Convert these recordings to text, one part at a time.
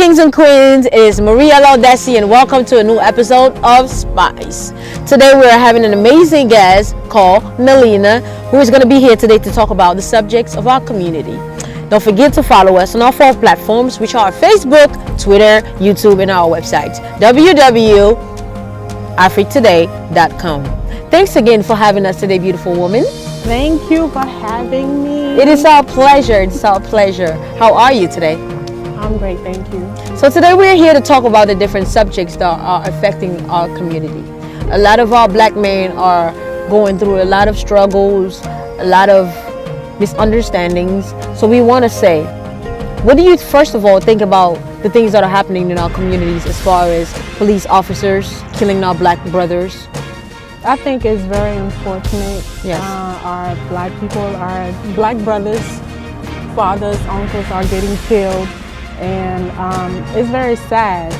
kings and queens, it is Maria Laudesi and welcome to a new episode of Spice. Today we are having an amazing guest called Melina, who is going to be here today to talk about the subjects of our community. Don't forget to follow us on our 4 platforms, which are Facebook, Twitter, YouTube, and our website, www.africtoday.com. Thanks again for having us today, beautiful woman. Thank you for having me. It is our pleasure. It's our pleasure. How are you today? I'm great, thank you. So today we're here to talk about the different subjects that are affecting our community. A lot of our black men are going through a lot of struggles, a lot of misunderstandings. So we want to say, what do you first of all think about the things that are happening in our communities as far as police officers killing our black brothers? I think it's very unfortunate. Yes. Our black people, our black brothers, fathers, uncles are getting killed. And it's very sad.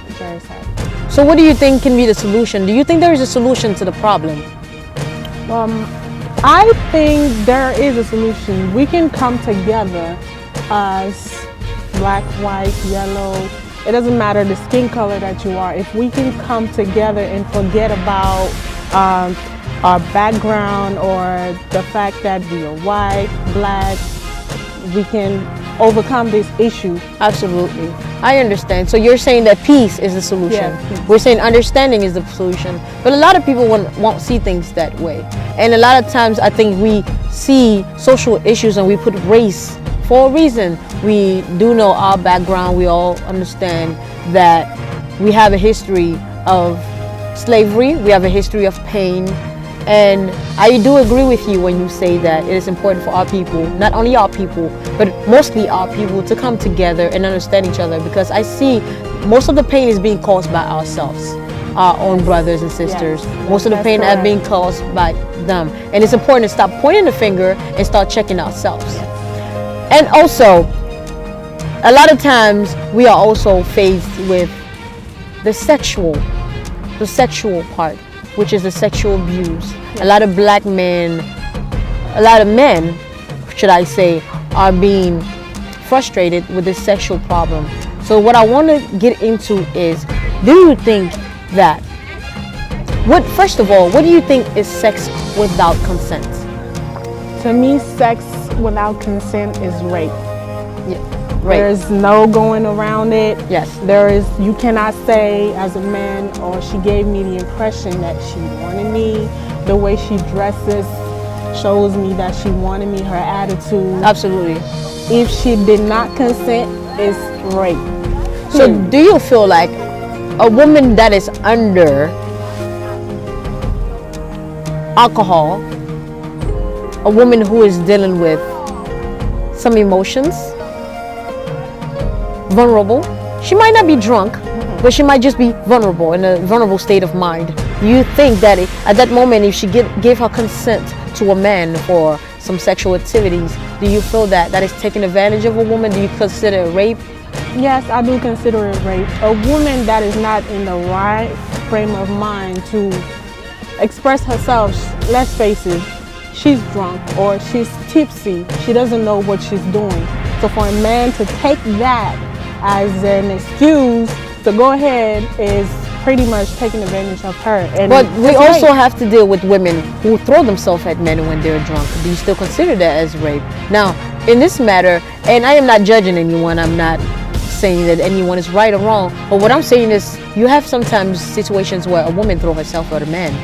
It's very sad. So what do you think can be the solution? Do you think there is a solution to the problem? I think there is a solution. We can come together as black, white, yellow. It doesn't matter the skin color that you are. If we can come together and forget about our background or the fact that we are white, black, we can overcome this issue. Absolutely. I understand. So you're saying that peace is the solution. Yeah, peace. We're saying understanding is the solution. But a lot of people won't see things that way. And a lot of times I think we see social issues and we put race for a reason. We do know our background. We all understand that we have a history of slavery. We have a history of pain. And I do agree with you when you say that it is important for our people, not only our people, but mostly our people to come together and understand each other, because I see most of the pain is being caused by ourselves, our own brothers and sisters. Yes, most of the pain is being caused by them. And it's important to stop pointing the finger and start checking ourselves. And also, a lot of times we are also faced with the sexual part, which is the sexual abuse. A lot of black men, a lot of men, should I say, are being frustrated with this sexual problem. So what I want to get into is, do you think that, first of all, what do you think is sex without consent? To me, sex without consent is rape. Yeah. Right. There's no going around it. Yes. You cannot say as a man, or she gave me the impression that she wanted me. The way she dresses shows me that she wanted me, her attitude. Absolutely. If she did not consent, it's rape. So do you feel like a woman that is under alcohol, a woman who is dealing with some emotions, vulnerable, she might not be drunk, but she might just be vulnerable, in a vulnerable state of mind. Do you think that at that moment, if she gave her consent to a man for some sexual activities, do you feel that is taking advantage of a woman? Do you consider it rape? Yes, I do consider it rape. A woman that is not in the right frame of mind to express herself, let's face it, she's drunk or she's tipsy. She doesn't know what she's doing. So for a man to take that as an excuse to go ahead is pretty much taking advantage of her. And but we also have to deal with women who throw themselves at men when they're drunk. Do you still consider that as rape? Now, in this matter, and I am not judging anyone, I'm not saying that anyone is right or wrong, but what I'm saying is you have sometimes situations where a woman throws herself at a man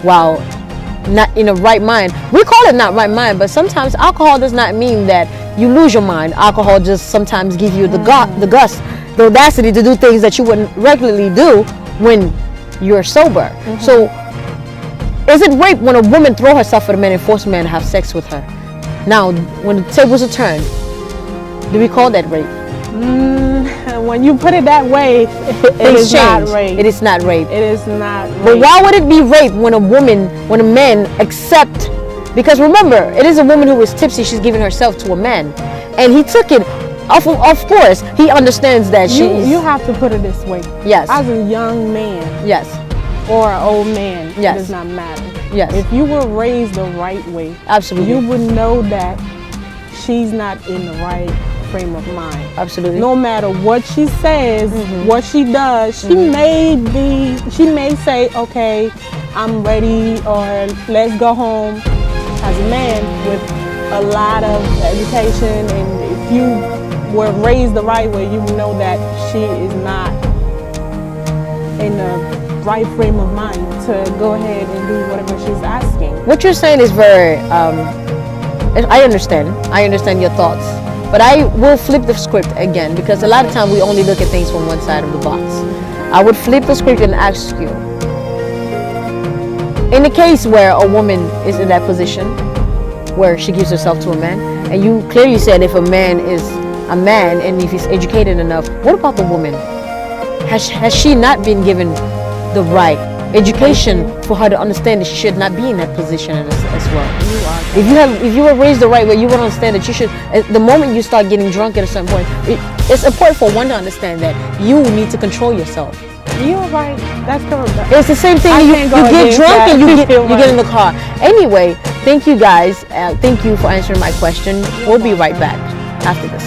while not in a right mind. We call it not right mind, but sometimes alcohol does not mean that you lose your mind. Alcohol just sometimes gives you the audacity to do things that you wouldn't regularly do when you're sober. So is it rape when a woman throws herself at a man and forces a man to have sex with her? Now, when the tables are turned, do we call that rape? When you put it that way, it is not rape. It is not rape. It is not rape. But why would it be rape when a man accept? Because remember, it is a woman who is tipsy. She's giving herself to a man, and he took it. Of course, he understands that you have to put it this way. Yes. As a young man. Yes. Or an old man. Yes. It does not matter. Yes. If you were raised the right way. Absolutely. You would know that she's not in the right frame of mind. Absolutely. No matter what she says, what she does, she may say, okay, I'm ready, or let's go home. As a man with a lot of education, and if you were raised the right way, you know that she is not in the right frame of mind to go ahead and do whatever she's asking. What you're saying is very, I understand your thoughts, but I will flip the script again, because a lot of times we only look at things from one side of the box. I would flip the script and ask you, in the case where a woman is in that position where she gives herself to a man, and you clearly said if a man is a man and if he's educated enough, what about the woman? Has she not been given the right education for her to understand that she should not be in that position as well? If you were raised the right way, you would understand that you should. The moment you start getting drunk at a certain point, it's important for one to understand that you need to control yourself. You're right. That's correct. It's the same thing. You get drunk and you get in the car. Anyway, thank you guys. Thank you for answering my question. We'll be right back after this.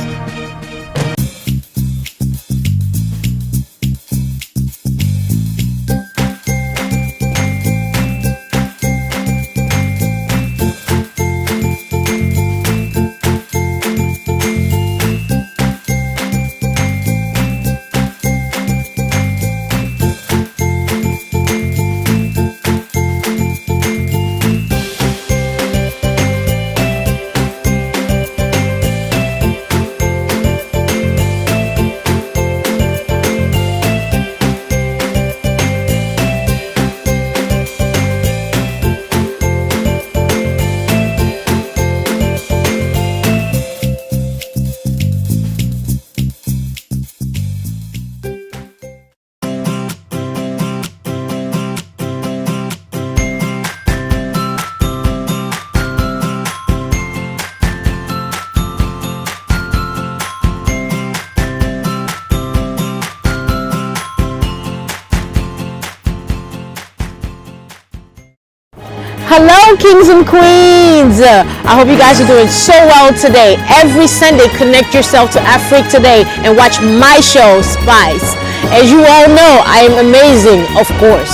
Hello, kings and queens. I hope you guys are doing so well today. Every Sunday, connect yourself to Afrique Today and watch my show, Spice. As you all know, I am amazing, of course.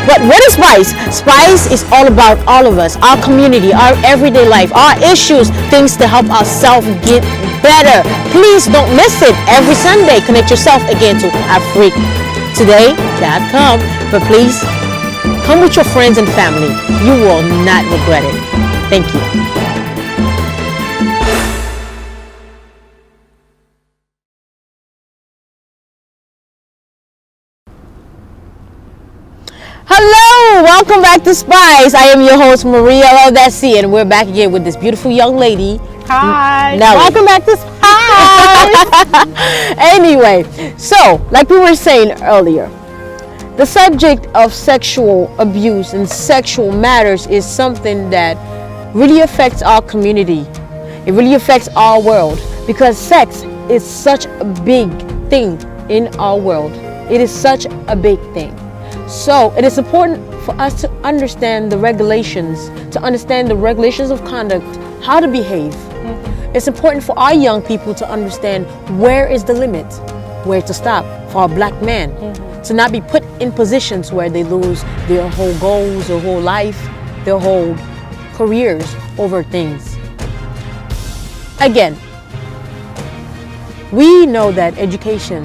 But what is Spice? Spice is all about all of us, our community, our everyday life, our issues, things to help ourselves get better. Please don't miss it. Every Sunday, connect yourself again to AfriqueToday.com. But please, come with your friends and family. You will not regret it. Thank you. Hello, welcome back to Spice. I am your host, Maria Ladesi, and we're back again with this beautiful young lady. Hi. Nelly. Welcome back to Spice. Anyway, so like we were saying earlier, the subject of sexual abuse and sexual matters is something that really affects our community. It really affects our world, because sex is such a big thing in our world. It is such a big thing. So it is important for us to understand the regulations, of conduct, how to behave. It's important for our young people to understand where is the limit, where to stop for a black man. To not be put in positions where they lose their whole goals, their whole life, their whole careers over things. Again, we know that education,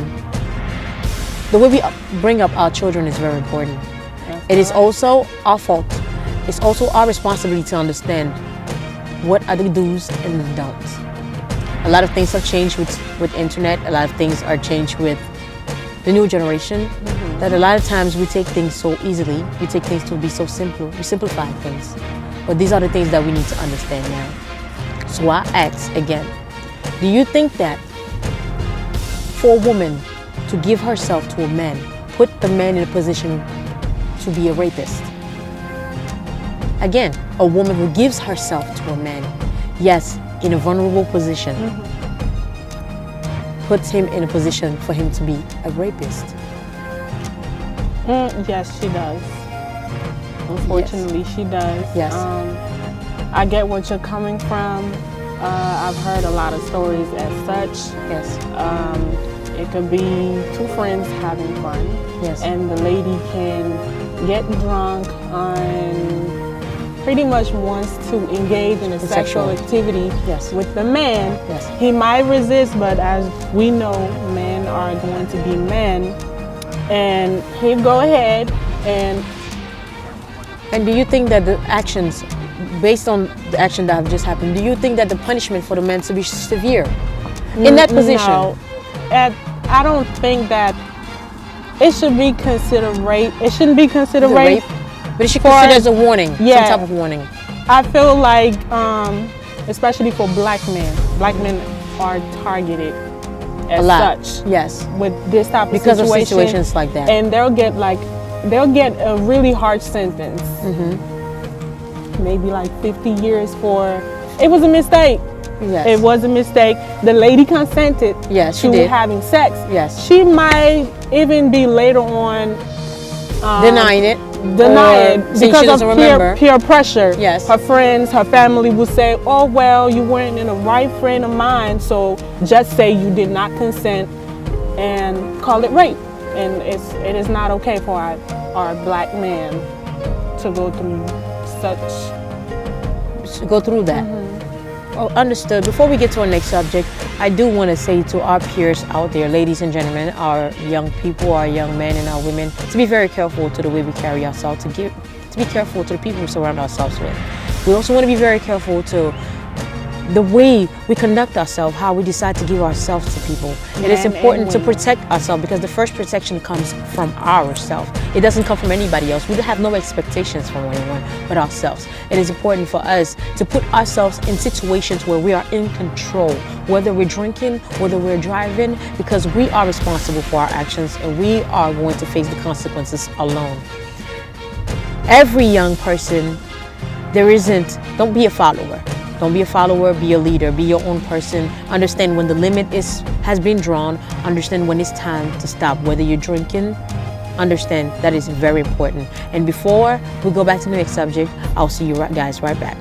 the way we bring up our children, is very important. It is also our fault. It's also our responsibility to understand what are the do's and the don'ts. A lot of things have changed with internet. A lot of things are changed with the new generation, that a lot of times we take things so easily. We take things to be so simple. We simplify things. But these are the things that we need to understand now. So I ask again, do you think that for a woman to give herself to a man, put the man in a position to be a rapist? Again, a woman who gives herself to a man, yes, in a vulnerable position, puts him in a position for him to be a rapist. Yes, she does. Unfortunately, she does. Yes. I get what you're coming from. I've heard a lot of stories as such. Yes. It could be two friends having fun. Yes. And the lady can get drunk and pretty much wants to engage in a sexual activity Yes. with the man. Yes. He might resist, but as we know, men are going to be men. And he'll go ahead and do you think that the actions, based on the action that have just happened, do you think that the punishment for the men should be severe in that position? No, I don't think that it should be considered rape. It shouldn't be considered rape. But it should be considered as a warning, Yeah. some type of warning. I feel like, especially for black men are targeted as A lot. such Yes. with this type of Because of situation. situations like that. And they'll get a really hard sentence. Maybe like 50 years for, it was a mistake. Yes. It was a mistake. The lady consented Yes, she to did. having sex. Yes. She might even be later on Denying it. deny or it saying she because doesn't of remember. peer pressure. Yes. Her friends, her family will say, oh, well, you weren't in the right frame of mind, so just say you did not consent and call it rape. And it is not okay for our black man to go through Go through that. Oh, understood. Before we get to our next subject, I do want to say to our peers out there, ladies and gentlemen, our young people, our young men and our women, to be very careful to the way we carry ourselves, to be careful to the people we surround ourselves with. We also want to be very careful to the way we conduct ourselves, how we decide to give ourselves to people. It is Men important to and women. protect ourselves because the first protection comes from ourselves. It doesn't come from anybody else. We have no expectations from anyone but ourselves. It is important for us to put ourselves in situations where we are in control, whether we're drinking, whether we're driving, because we are responsible for our actions and we are going to face the consequences alone. Every young person, don't be a follower. Don't be a follower, be a leader, be your own person. Understand when the limit has been drawn. Understand when it's time to stop. Whether you're drinking, understand that is very important. And before we go back to the next subject, I'll see you guys right back.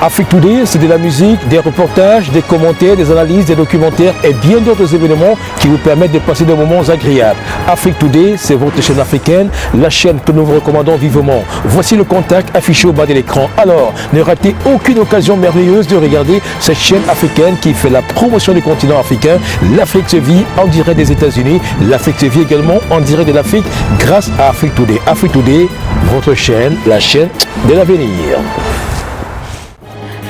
Afrique Today, c'est de la musique, des reportages, des commentaires, des analyses, des documentaires et bien d'autres événements qui vous permettent de passer des moments agréables. Afrique Today, c'est votre chaîne africaine, la chaîne que nous vous recommandons vivement. Voici le contact affiché au bas de l'écran. Alors, ne ratez aucune occasion merveilleuse de regarder cette chaîne africaine qui fait la promotion du continent africain. L'Afrique se vit en direct des États-Unis. L'Afrique se vit également en direct de l'Afrique grâce à Afrique Today. Afrique Today, votre chaîne, la chaîne de l'avenir.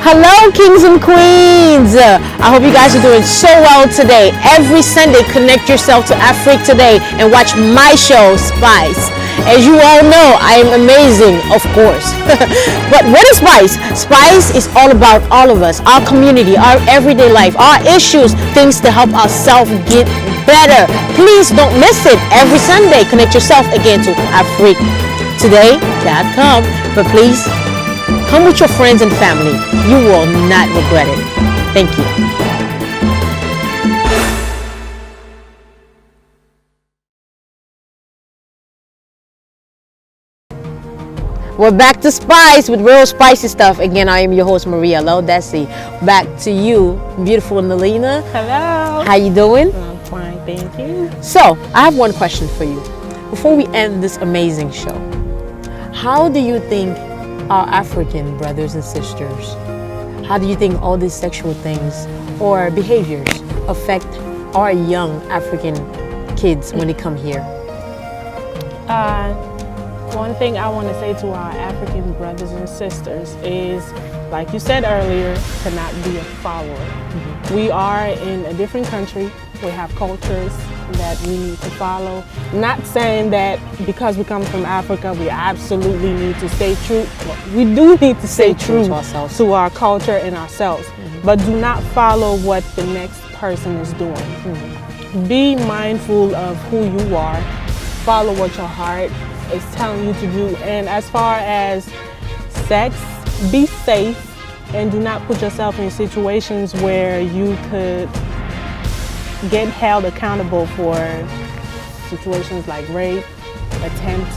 Hello, kings and queens. I hope you guys are doing so well today. Every Sunday, connect yourself to Afrique Today and watch my show, Spice. As you all know, I am amazing, of course. But what is Spice? Spice is all about all of us, our community, our everyday life, our issues, things to help ourselves get better. Please don't miss it. Every Sunday, connect yourself again to AfriqueToday.com. But please, come with your friends and family. You will not regret it. Thank you. We're back to Spice with real spicy stuff. Again, I am your host, Maria Laudesi. Back to you, beautiful Nalina. Hello. How you doing? I'm fine, thank you. So, I have one question for you. Before we end this amazing show, how do you think our African brothers and sisters, how do you think all these sexual things or behaviors affect our young African kids when they come here? One thing I want to say to our African brothers and sisters is, like you said earlier, to not be a follower. Mm-hmm. We are in a different country. We have cultures that we need to follow. Not saying that because we come from Africa, we absolutely need to stay true. We do need to stay true to ourselves, to our culture and ourselves. Mm-hmm. But do not follow what the next person is doing. Mm-hmm. Be mindful of who you are. Follow what your heart is telling you to do. And as far as sex, be safe and do not put yourself in situations where you could get held accountable for situations like rape, attempt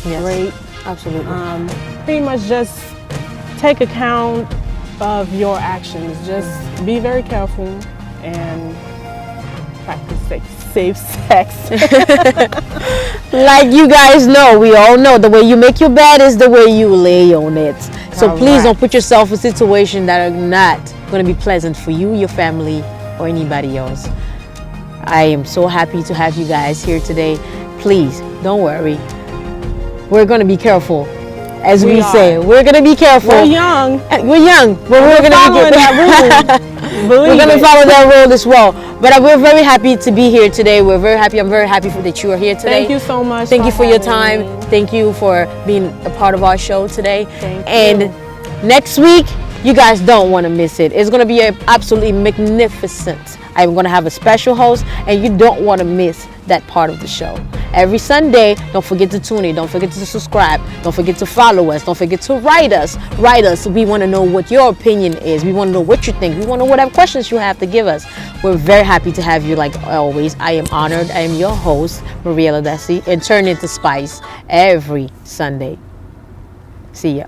rape. Absolutely. Pretty much just take account of your actions. Just be very careful and practice safe sex. Like you guys know, we all know the way you make your bed is the way you lay on it. So please don't put yourself in situations that are not going to be pleasant for you, your family, or anybody else. I am so happy to have you guys here today. Please don't worry. We're going to be careful. As we say, we're going to be careful. We're young. We're young, but we're going to be that rule. We're going to follow that rule as well. But we're very happy to be here today. We're very happy. I'm very happy that you are here today. Thank you so much. Thank you for your time. Thank you for being a part of our show today. Thank you. Next week, you guys don't want to miss it. It's going to be absolutely magnificent. I'm going to have a special host, and you don't want to miss that part of the show. Every Sunday, don't forget to tune in. Don't forget to subscribe. Don't forget to follow us. Don't forget to write us. Write us. We want to know what your opinion is. We want to know what you think. We want to know whatever questions you have to give us. We're very happy to have you like always. I am honored. I am your host, Mariela Desi, and Turn Into Spice every Sunday. See ya.